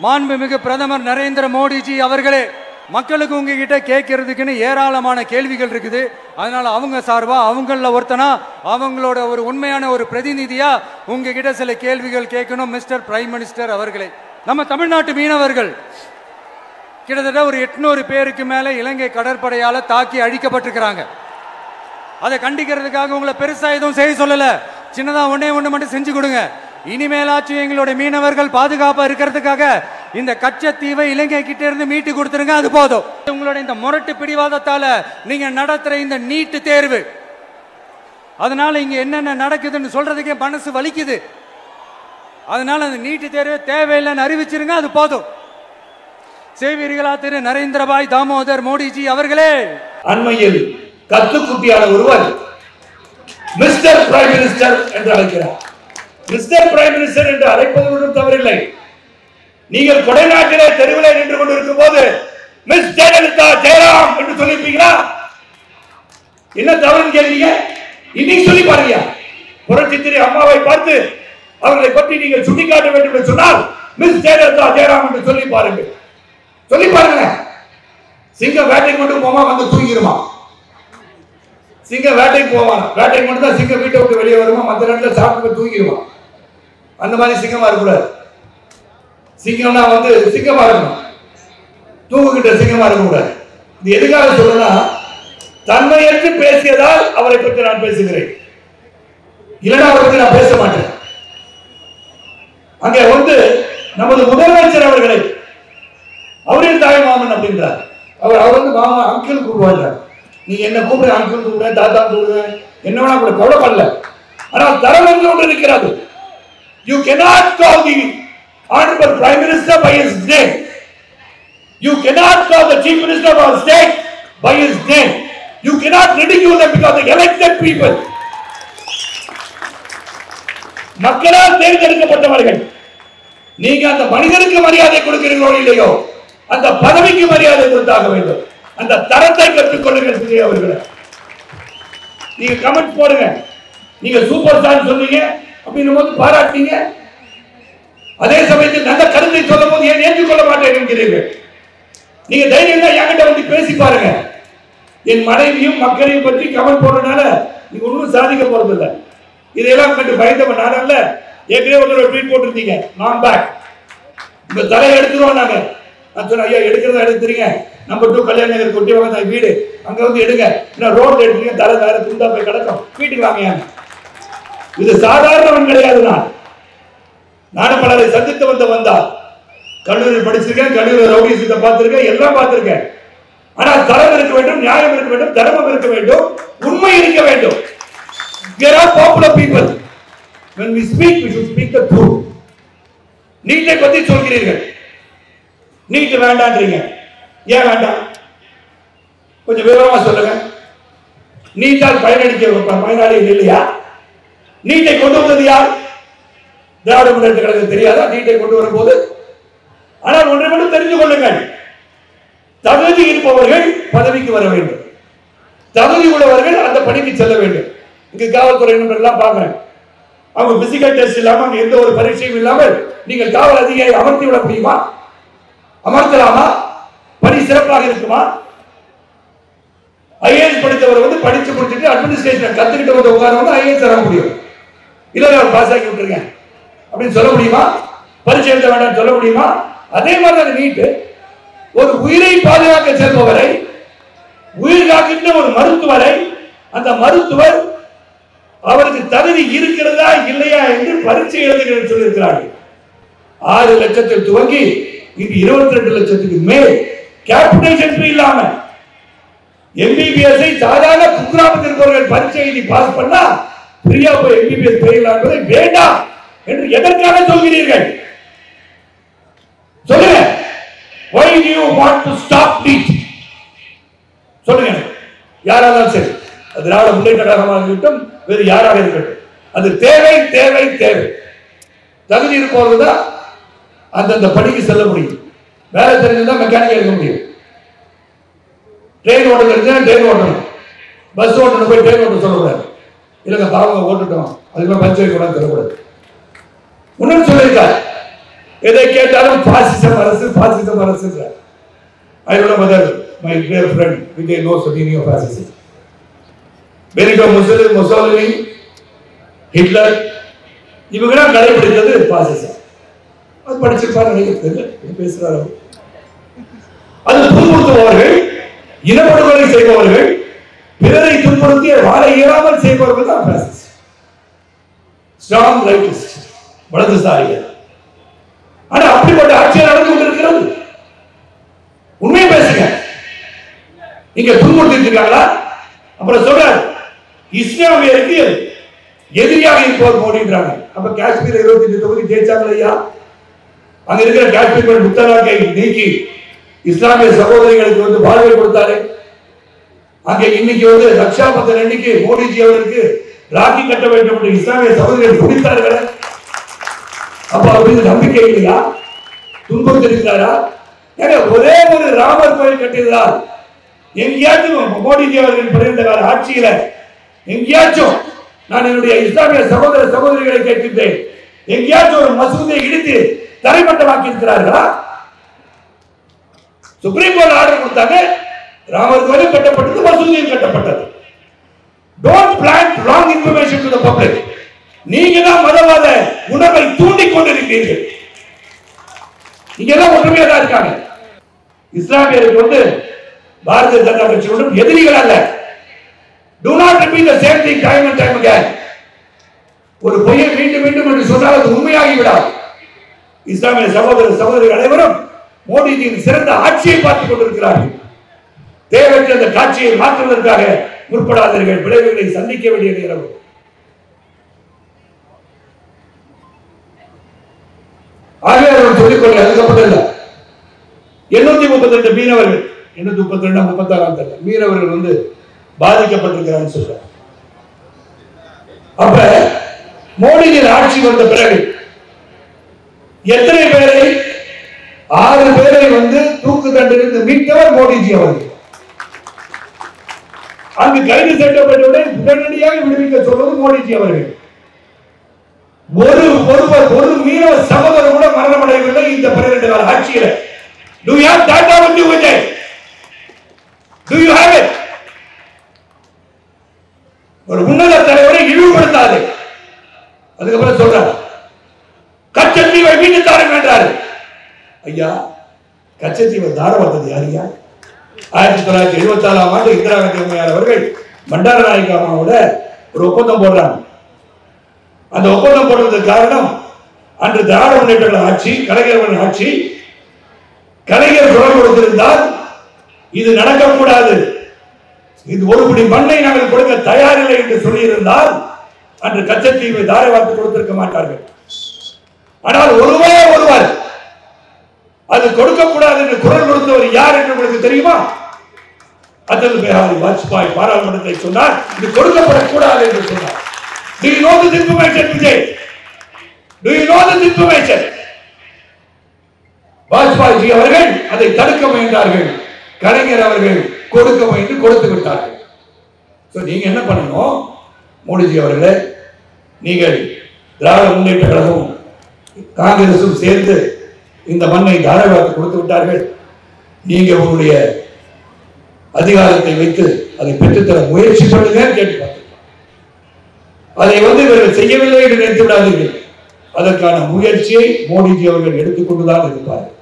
மாண்புமிகு பிரதமர் நரேந்திர மோடிஜி அவர்களே, மக்களுக்கு உங்ககிட்ட கேட்கறதுக்குன்னு ஏராளமான கேள்விகள் இருக்குது. அதனால அவங்க சார்பா அவங்கள ஒருத்தனா அவங்களோட ஒரு உண்மையான ஒரு பிரதிநிதியா உங்ககிட்ட சில கேள்விகள் கேட்கணும். மிஸ்டர் பிரைம் மினிஸ்டர் அவர்களே, நம்ம தமிழ்நாட்டு மீனவர்கள் கிட்டத்தட்ட ஒரு 800 பேருக்கு மேல இலங்கை கடற்படையால தாக்கி அழிக்கப்பட்டிருக்கிறாங்க. அதை கண்டிக்கிறதுக்காக உங்களை பெருசா எதுவும் செய்ய சொல்லல, சின்னதா ஒண்ணே ஒண்ணு மட்டும் செஞ்சு கொடுங்க. இனிமேலாச்சும் எங்களுடைய மீனவர்கள் பாதுகாப்பா இருக்கிறதுக்காக இந்த கச்சத்தீவை இலங்கை கிட்ட இருந்து மீட்டு கொடுத்துருங்க, அது போதும். உங்களுடைய இந்த முரட்டு பிடிவாதத்தால நீங்க நடத்துற இந்த நீட்டு தேர்வு, அதனால இங்க என்னென்ன நடக்குதுன்னு சொல்றதுக்கே மனசு வலிக்குது. அதனால அந்த நீட்டு தேர்வு தேவையில்லைன்னு அறிவிச்சிருங்க, அது போதும். செய்வீர்களா திரு நரேந்திரபாய் தாமோதர் மோடிஜி அவர்களே? அண்மையில் கத்துக்குட்டியான ஒருவர் மிஸ்டர் பிரைம் மினிஸ்டர் என்று அழைக்கிறார். மிஸ்டர் பிரைம் மினிஸ்டர் என்று அழைப்பது ஒன்றும் தவறில்லை. நீங்கள் கொடைநாட்டிலே தெருவிலே நின்று கொண்டிருக்கும் போது மிஸ் ஜெயலலிதா ஜெயராம் என்று சொல்லிருப்பீங்களா? என்ன தவறுன்னு கேள்விங்க? இன்னைக்கு சொல்லி பாருங்க. புரட்சி திரு அம்மாவை பார்த்து அவர்களை பற்றி நீங்கள் சுட்டிக்காட்ட வேண்டும் என்று சொன்னால் மிஸ் ஜெயலலிதா ஜெயராம் என்று சொல்லி பாருங்க. சொல்லி பாருங்க. சிங்கம் வேட்டைக்கு மட்டும் போமா வந்து தூங்கிடுமா? சிங்கம் வேட்டைக்கு போவான், வேட்டைக்கு மட்டும் தான் சிங்கம் வீட்டை விட்டு வெளியே வருமா, மற்ற நேரத்தில் சாப்பிட்டு தூங்கிடுவான். அந்த மாதிரி சிங்கமா இருக்கக்கூடாது. சிங்கம்னா வந்து சிங்கமா இருக்கணும், தூங்குகின்ற சிங்கமா இருக்கக்கூடாது. இது எதுக்காக சொல்லணும்னா, தன்மையற்று பேசியதால் அவரை பற்றி நான் பேசுகிறேன், இல்லைன்னா அவரை பற்றி நான் பேச மாட்டேன். அங்கே வந்து நமது முதலமைச்சர் அவர்களை அவரின் தாய் மாமன் அப்படின்றார். அவர் வந்து மாமா அங்கிள் கூப்பிடுவாங்க. நீ என்ன கூப்பிடு, அங்கிள் கூப்பிடு, தாத்தா கூப்பிடு, என்ன வேணா கூட கவலைப்படல. ஆனால் தரம் என்று ஒன்று இருக்கிறது. You cannot call the honorable prime minister by his name. You cannot call the chief minister of our state by his name. You cannot ridicule them because they elected people. மக்களால் தேர்ந்தெடுக்கப்பட்டவர்கள். நீங்க அந்த மனிதனுக்கு மரியாதை கொடுக்கிறீர்களோ இல்லையோ, அந்த பதவிக்கு மரியாதை கொடுத்தாக வேண்டும். அந்த தரத்தை கற்றுக்கொள்ளுங்கள் விஜய் அவர்களே. நீங்க கமெண்ட் போடுங்க. நீங்க சூப்பர் ஸ்டார் சொன்னீங்க அப்படின்னும் போது பாராட்டிங்க, அதே சமயத்தில் நல்ல கருத்தை சொல்லும் போது ஏன் ஏற்றுக்கொள்ள மாட்டேன் என்கிறீர்கள். நீங்க தைரியம் தான் என்கிட்ட வந்து பேசி பாருங்க. என் மனைவியும் மக்களையும் பற்றி கமெண்ட் போடுறதுனால நீங்க ஒன்றும் சாதிக்க போறதில்லை. இதையெல்லாம் கண்டு பயந்தவன் நான் அல்ல. ஏற்கனவே ஒரு ட்வீட் போட்டிருந்தீங்க, நான் பேக், இந்த தலையை எடுத்துருவோம் நாங்க. நான் சொன்னேன், ஐயா எடுக்கிறதா எடுத்துறீங்க, நம்பர் 2 கல்யாண நகர் கொட்டி வாங்க வீடு, அங்க வந்து எடுங்க. இன்னும் ரோட்ல எடுத்துறீங்க, தலை வேற துண்டா போய் கிடக்கும், வீட்டுக்கு வாங்க. இது சாதாரணவன் கிடையாது. நானும் பலரை சந்தித்து வந்தா கல்லூரி படிச்சிருக்கேன், கல்லூரி ரவுடிசத்தை பார்த்திருக்கேன், எல்லாம் பார்த்திருக்கேன். ஆனால் தரம் இருக்க வேண்டும், நியாயம் இருக்க வேண்டும், தர்மம் இருக்க வேண்டும், உண்மை இருக்க வேண்டும். We are all popular people. When we speak, we should speak the truth. நீட்டை பத்தி சொல்கிறீர்கள், நீட்டு வேண்டான்றீங்க. ஏன் வேண்டாம்? கொஞ்சம் விவரமா சொல்லுங்க. நீட்டால் பயனளிக்க பயனாளிகள் இல்லையா? நீட்டை கொண்டு வந்தது யார்? திராவிட முன்னேற்ற கழகம் தெரியாதா நீட்டை கொண்டு வரும்போது? ஆனால் ஒன்றை மட்டும் தெரிந்து கொள்ளுங்கள், தகுதி இருப்பவர்கள் பதவிக்கு வர வேண்டும், தகுதி உள்ளவர்கள் அந்த பணிக்கு செல்ல வேண்டும். இங்கு காவல்துறை எல்லாம் பார்க்கிறேன், அவங்க பிசிக்கல் டெஸ்ட் இல்லாமல் எந்த ஒரு பரீட்சையும் இல்லாமல் நீங்கள் காவல் அதிகாரி அமர்த்தி விட முடியுமா? அமர்த்தலாமா? பணி சிறப்பாக இருக்குமா? ஐஏஎஸ் படித்தவர் வந்து படிச்சு முடிச்சுட்டு அட்மினிஸ்ட்ரேஷன் கத்துக்கிட்டு வந்து உட்கார்ந்து ஐஏஎஸ் தர முடியும். இல்ல அவர் பாஸ் ஆகி விட்டுருங்க அப்படின்னு சொல்ல முடியுமா? பரீட்சை எழுத வேண்டாம் சொல்ல முடியுமா? அதே மாதிரி நீட்டு ஒரு உயிரை பாதுகாக்க செல்பவரை, உயிர் காக்கின்ற ஒரு மருத்துவரை, அந்த மருத்துவர் அவருக்கு தகுதி இருக்கிறதா இல்லையா என்று பரீட்சை எழுதுகிறேன் சொல்லியிருக்கிறார்கள். 6 லட்சத்தில் துவங்கி இது 22 லட்சத்துக்கு மேல் கேபிடேஷன் ஃபீ இல்லாம எம்பிபிஎஸ் சாதாரண குக்கிராமத்தில் இருப்பவர்கள் பரீட்சை எழுதி பாஸ் பண்ணா ஃப்ரீயா போய் எம்பிபிஎஸ் பெறலாம் என்பதை வேண்டாம் என்று எதற்காக சொல்கிறீர்கள்? சொல்லுங்க. Why do you want to stop NEET? சொல்லுங்க. யாராலும் சரி, திராவிட முன்னேற்ற கழகமாக இருக்கட்டும், வேறு யாராக இருக்கட்டும், அது தேவை தேவை தேவை. தகுதி இருப்பவர்கள் அந்தந்த பணிக்கு செல்ல முடியும். வேலை தெரிஞ்சுதான் மெக்கானிக்கா இருக்க முடியும். ட்ரெயின் ஓட்டுறது தெரிஞ்சா ட்ரெயின் ஓட்டணும், பஸ் ஓட்டணும் போய் ட்ரெயின் ஓட்ட சொல்லக்கூடாது. இல்லைங்க பாவங்க ஓட்டுட்டோம் அதுக்கு பஞ்சு வைக்க கூடாது சொல்லக்கூடாது. முன்னாடி சொல்லியிருக்காரு, எதை கேட்டாலும் பாசிசம் அரசு. I don't know whether my dear friend Vijay knows the meaning of fascism. Benito Mussolini, Hitler, இவங்கெல்லாம் கடைபிடித்தது பாசிசம். அது படிச்சிருப்பாங்க நினைக்கிறேன் பேசுறாரு. அது துன்புறுத்துபவர்கள், இனப்படுகொலை செய்பவர்கள், பிறரை துன்புறுத்தி வாழ இயலாமல் செய்பவர்கள் தான் பாசிஸ்ட். Strong rightist, வலதுசாரிகள். ஆனா அப்படிப்பட்ட ஆட்சியை நடந்து கொண்டிருக்கிறது. உண்மையை பேசுங்க. நீங்க துன்புறுத்திட்டு இருக்காங்களா? அப்புறம் சொல்றாரு இஸ்லாமியருக்கு எதிரியாக இருப்பவர் மோடின்றாங்க. அப்ப காஷ்மீர் 25 தொகுதி ஜெயிச்சாங்க ஐயா. அங்க இருக்கிற காஷ்மீர் முத்தலாக்கை நீக்கி இஸ்லாமிய சகோதரிகளுக்கு வந்து வாழ்வை கொடுத்தாரு. அங்க இன்னைக்கு வந்து ரக்ஷா பந்தன் அன்னைக்கு மோடிஜி அவருக்கு ராக்கி கட்ட வேண்டும் என்று இஸ்லாமிய சகோதரிகள் துடித்தார்கள். அப்ப அவருக்கு நம்பிக்கை இல்லையா? துன்புறுத்திருக்கிறாரா? ஒரே ஒரு ராமர் கோயில் கட்டியதால் எங்கேயாச்சும் மோடிஜி அவர்கள் 12 கால ஆட்சியில எங்கேயாச்சும் நான் என்னுடைய இஸ்லாமிய சகோதர சகோதரிகளை கேட்கின்றேன், எங்கேயாச்சும் ஒரு மசூதியை இடித்து தரைமட்டமாக்கி இருக்கிறார்களா? சுப்ரீம் கோர்ட் ஆர்டர் கொடுத்தாங்க, ராமர் கோயில் கட்டப்பட்டது, மசூதியும் கட்டப்பட்டது. Don't plant wrong information to the public. நீங்க தான் மதவாத உணர்வை தூண்டிக் கொண்டிருக்கிறீர்கள். நீங்க எல்லாம் ஒற்றுமையா தான் இருக்காங்க. இஸ்லாமியருக்கு வந்து பாரதிய ஜனதா கட்சியோட எதிரிகள் அல்ல. Do not repeat the same thing time and time again. ஒரு பொய்யை மீண்டும் மீண்டும் என்று சொன்னால் அது உண்மையாகி விடாது. இஸ்லாமிய சகோதர சகோதரிகள் அனைவரும் மோடிஜியின் சிறந்த ஆட்சியை பார்த்துக் கொண்டிருக்கிறார்கள். தேவையற்ற அந்த காட்சியை மாற்றுவதற்காக முற்படாதீர்கள். விளைவுகளை சந்திக்க வேண்டிய நேரம். ஆகவே அவர் சொல்லிக்கொள்ள அதுக்கப்பட்டதில்லை. 832 மீனவர்கள் 832 மீனவர்கள் வந்து பாதிக்கப்பட்டிருக்கிறான்னு சொல்றாங்க. அப்ப மோடியின் ஆட்சி வந்த பிறகு எத்தனை பேரை 6 பேரை வந்து தூக்கு தண்டிலிருந்து மீட்டவர் மோடிஜி அவர்கள். அங்கு கைது செய்யப்பட்டவுடன் உடனடியாக விடுவிக்க சொல்வது மோடிஜி அவர்கள். ஒரு மீனவ சகோதரர் கூட மரணமடையவில்லை இந்த 12 கால ஆட்சியில். Do you have data with you, Vijay? Do you have it? ஒரு உன்னத தலைவரை இழிவுபடுத்தாது. அதுக்கப்புறம் சொல்றாரு கச்சத்தீவை மீட்டு தாருங்க என்றாரு. ஐயா, கச்சத்தீவை தார வந்தது யாரியா? 1974ஆம் ஆண்டு இந்திரா காந்தி அம்மையார் அவர்கள் பண்டார நாயக்க அம்மாவோட ஒரு ஒப்பந்தம் போடுறாங்க. அந்த ஒப்பந்தம் போடுறதுக்கு காரணம் அன்று திராவிட முன்னேற்ற ஆட்சி, கலைஞர் ஆட்சி. கலைஞர் குரல் கொடுத்திருந்தால் இது நடக்கக்கூடாது, இது ஒரு பிடி மண்ணை நாங்கள் கொடுக்க தயாரில்லை என்று சொல்லியிருந்தால் அன்று கச்சத்தீவை தாரை வார்த்து கொடுத்திருக்க மாட்டார்கள். ஆனால் ஒருவர் அது கொடுக்கக்கூடாது என்று குரல் கொடுத்தவர் யார் என்று உங்களுக்கு தெரியுமா? அடல் பிஹாரி வாஜ்பாய் பாராளுமன்றத்தை சொன்னார், இது கொடுக்கப்படக்கூடாது என்று சொன்னார். Do you know this information, Vijay? Do you know this information? Vajpayee அவர்கள் அதை தடுக்க முயன்றார்கள். கலைஞர் அவர்கள் கொடுக்க முயன்று கொடுத்து விட்டார்கள். நீங்க என்ன பண்ணணும்? மோடிஜி அவர்களே, நீங்கள் திராவிட முன்னேற்ற கழகமும் காங்கிரசும் சேர்ந்து இந்த மண்ணை தாராளமாக கொடுத்து விட்டார்கள். நீங்க உங்களுடைய அதிகாரத்தை வைத்து அதை பெற்றுத்தர முயற்சி பண்ணுங்க கேட்டு பார்த்தீங்க. அதை வந்து இவர்கள் செய்யவில்லை என்று நினைத்து விடாதீர்கள். அதற்கான முயற்சியை மோடிஜி அவர்கள் எடுத்துக்கொண்டுதான் இருப்பார்கள்.